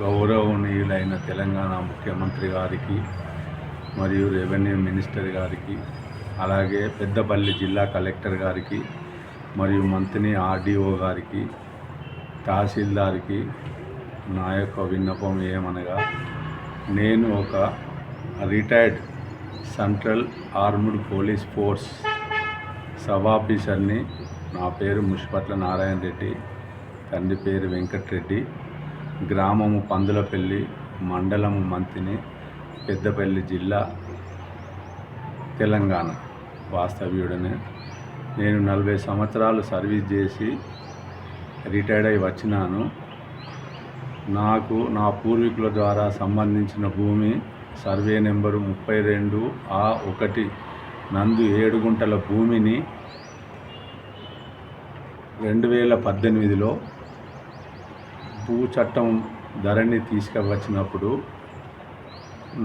గౌరవనీయులైన తెలంగాణ ముఖ్యమంత్రి గారికి మరియు రెవెన్యూ మినిస్టర్ గారికి, అలాగే పెద్దపల్లి జిల్లా కలెక్టర్ గారికి మరియు మంత్రి ఆర్డీఓ గారికి, తహసీల్దార్కి నా యొక్క విన్నపం ఏమనగా, నేను ఒక retired central armed police force sub ఆఫీసర్ని. నా పేరు ముష్పట్ల నారాయణ రెడ్డి, తండ్రి పేరు వెంకటరెడ్డి, గ్రామము పందులపల్లి, మండలము మంతిని, పెద్దపల్లి జిల్లా, తెలంగాణ వాస్తవ్యుడనే. నేను 40 సంవత్సరాలు సర్వీస్ చేసి రిటైర్డ్ అయి వచ్చినాను. నాకు నా పూర్వీకుల ద్వారా సంబంధించిన భూమి సర్వే నెంబరు 32/1 నందు 7 గుంటల భూమిని 2018లో భూ చట్టం ధరణి తీసుకువచ్చినప్పుడు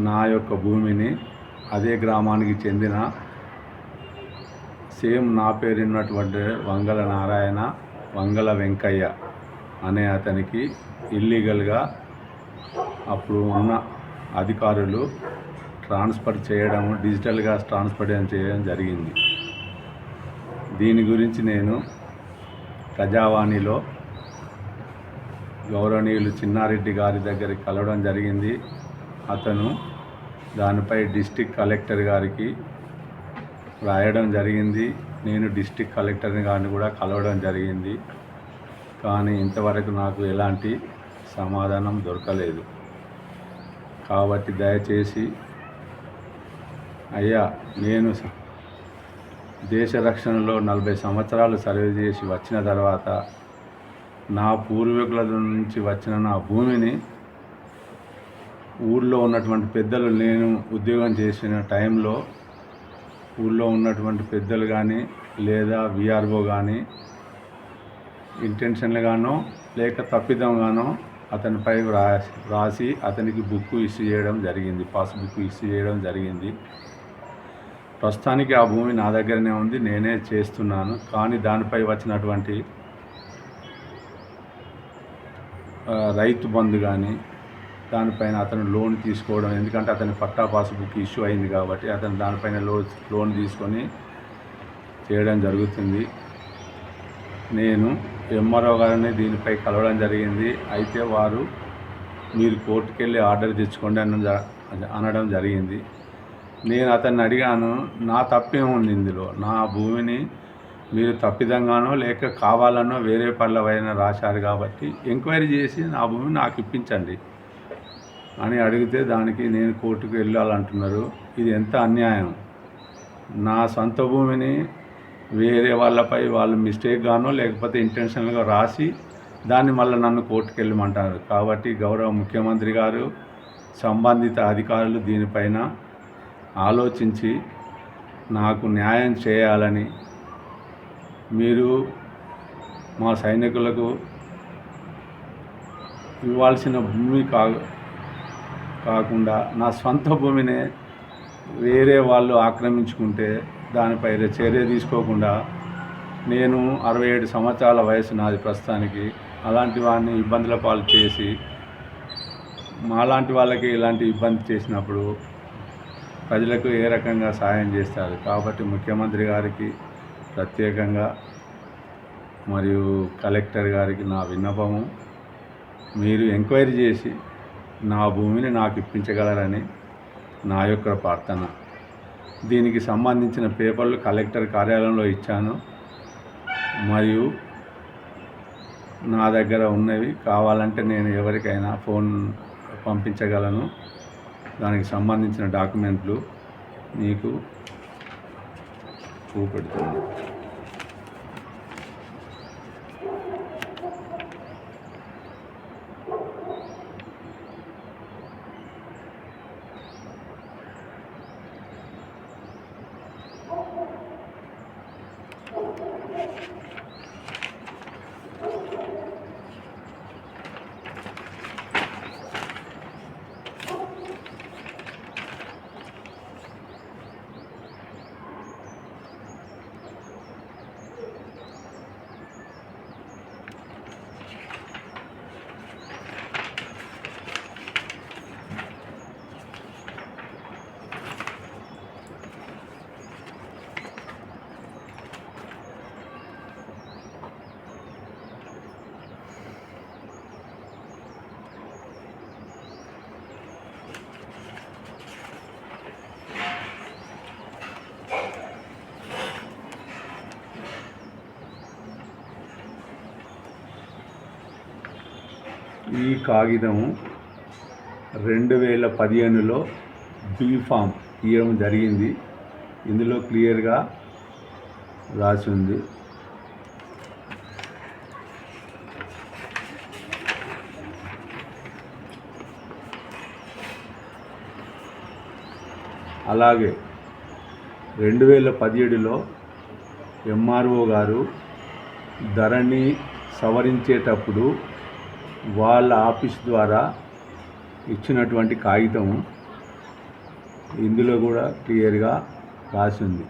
నా యొక్క భూమిని అదే గ్రామానికి చెందిన సేమ్ నా పేరున్నటువంటి వంగల నారాయణ, వంగల వెంకయ్య అనే అతనికి ఇల్లీగల్గా అప్పుడు ఉన్న అధికారులు ట్రాన్స్ఫర్ చేయడం, డిజిటల్గా ట్రాన్స్ఫర్ చేయడం జరిగింది. దీని గురించి నేను ప్రజావాణిలో గౌరవనీయులు చిన్నారెడ్డి గారి దగ్గరికి కలవడం జరిగింది. అతను దానిపై డిస్ట్రిక్ట్ కలెక్టర్ గారికి రాయడం జరిగింది. నేను డిస్ట్రిక్ట్ కలెక్టర్ గారిని కూడా కలవడం జరిగింది. కానీ ఇంతవరకు నాకు ఎలాంటి సమాధానం దొరకలేదు. కాబట్టి దయచేసి అయ్యా, నేను దేశ రక్షణలో 40 సంవత్సరాలు సర్వీస్ చేసి వచ్చిన తర్వాత నా పూర్వీకుల నుంచి వచ్చిన నా భూమిని ఊళ్ళో ఉన్నటువంటి పెద్దలు, నేను ఉద్యోగం చేసిన టైంలో ఊళ్ళో ఉన్నటువంటి పెద్దలు కానీ లేదా విఆర్ఓ కానీ ఇంటెన్షన్గానో లేక తప్పిదంగానో అతనిపై రాసి అతనికి బుక్ ఇష్యూ చేయడం జరిగింది, పాస్బుక్ ఇష్యూ చేయడం జరిగింది. ప్రస్తుతానికి ఆ భూమి నా దగ్గరనే ఉంది, నేనే చేస్తున్నాను. కానీ దానిపై వచ్చినటువంటి రైతు బంధు కానీ దానిపైన అతను లోన్ తీసుకోవడం, ఎందుకంటే అతని పట్టా పాస్బుక్ ఇష్యూ అయింది కాబట్టి అతను దానిపైన లోన్ తీసుకొని చేయడం జరుగుతుంది. నేను ఎంఆర్ఓ గారిని దీనిపై కలవడం జరిగింది. అయితే వారు మీరు కోర్టుకు వెళ్ళి ఆర్డర్ తెచ్చుకోండి అనడం జరిగింది. నేను అతన్ని అడిగాను, నా తప్పేముంది ఇందులో? నా భూమిని మీరు తప్పిదంగానో లేక కావాలనో వేరే పనులపైన రాశారు కాబట్టి ఎంక్వైరీ చేసి నా భూమిని నాకు ఇప్పించండి అని అడిగితే దానికి నేను కోర్టుకు వెళ్ళాలంటున్నారు. ఇది ఎంత అన్యాయం! నా సొంత భూమిని వేరే వాళ్ళపై వాళ్ళు మిస్టేక్గానో లేకపోతే ఇంటెన్షనల్గా రాసి దాన్ని మళ్ళీ నన్ను కోర్టుకు వెళ్ళమంటారు. కాబట్టి గౌరవ ముఖ్యమంత్రి గారు, సంబంధిత అధికారులు దీనిపైన ఆలోచించి నాకు న్యాయం చేయాలని, మీరు మా సైనికులకు ఇవ్వాల్సిన భూమి కాకుండా నా స్వంత భూమినే వేరే వాళ్ళు ఆక్రమించుకుంటే దానిపై చర్య తీసుకోకుండా, నేను 67 సంవత్సరాల వయసు నాది ప్రస్తుతానికి, అలాంటి వాడిని ఇబ్బందుల పాలు చేసి మాలాంటి వాళ్ళకి ఇలాంటి ఇబ్బంది చేసినప్పుడు ప్రజలకు ఏ రకంగా సాయం చేస్తారు? కాబట్టి ముఖ్యమంత్రి గారికి ప్రత్యేకంగా మరియు కలెక్టర్ గారికి నా విన్నపము, మీరు ఎంక్వైరీ చేసి నా భూమిని నాకు ఇప్పించగలరని నా యొక్క ప్రార్థన. దీనికి సంబంధించిన పేపర్లు కలెక్టర్ కార్యాలయంలో ఇచ్చాను మరియు నా దగ్గర ఉన్నవి. కావాలంటే నేను ఎవరికైనా ఫోన్ పంపించగలను. దానికి సంబంధించిన డాక్యుమెంట్లు మీకు చూపెడుతుంది. ఈ కాగితం 2015లో B.Pharm ఇవ్వడం జరిగింది. ఇందులో క్లియర్గా రాసి ఉంది. అలాగే 2017లో MRO గారు ధరని సవరించేటప్పుడు వాళ్ళ ఆఫీస్ ద్వారా ఇచ్చినటువంటి కాగితం ఇందులో కూడా క్లియర్గా రాసి ఉంది.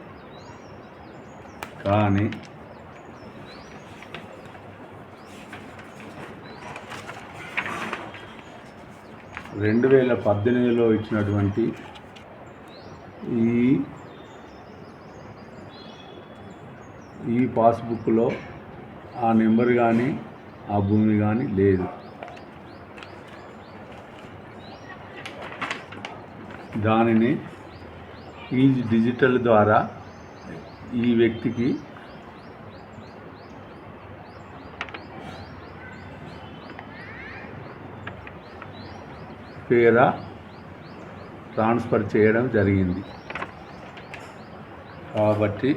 కానీ రెండు 2018లో ఇచ్చినటువంటి ఈ పాస్బుక్లో ఆ నెంబర్ కానీ ఆ భూమి కానీ లేదు. దానిని ఈ డిజిటల్ ద్వారా ఈ వ్యక్తికి ట్రాన్స్ఫర్ చేయడం జరిగింది. కాబట్టి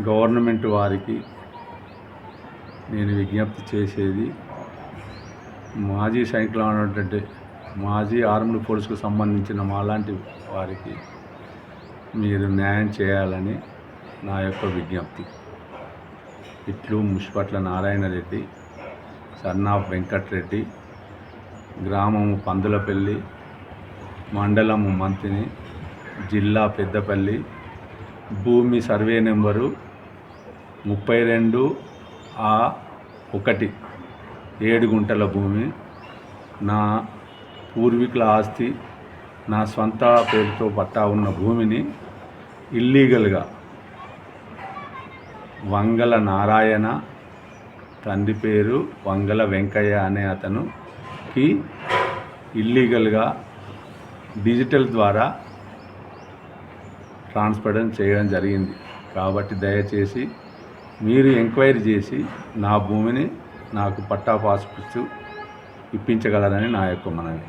గవర్నమెంట్ వారికి నేను విజ్ఞప్తి చేసేది, మాజీ సైనికులు ఉన్నటువంటి మాజీ ఆర్మ్డ్ ఫోర్స్కు సంబంధించిన మాలాంటి వారికి మీరు న్యాయం చేయాలని నా యొక్క విజ్ఞప్తి. ఇట్లు ముష్పట్ల నారాయణ రెడ్డి, సన్ ఆఫ్ వెంకట్రెడ్డి, గ్రామము పందులపల్లి, మండలము మంతిని, జిల్లా పెద్దపల్లి, భూమి సర్వే నెంబరు 32/1 7 గుంటల భూమి. నా పూర్వీకుల ఆస్తి, నా స్వంత పేరుతో పట్టా ఉన్న భూమిని ఇల్లీగల్గా వంగల నారాయణ, తండ్రి పేరు వంగల వెంకయ్య అనే అతనుకి ఇల్లీగల్గా డిజిటల్ ద్వారా ట్రాన్స్ఫర్ చేయడం జరిగింది. కాబట్టి దయచేసి మీరు ఎంక్వైరీ చేసి నా భూమిని నాకు పట్టా పాస్ పుస్తకం ఇప్పించగలరని నా యొక్క మనవి.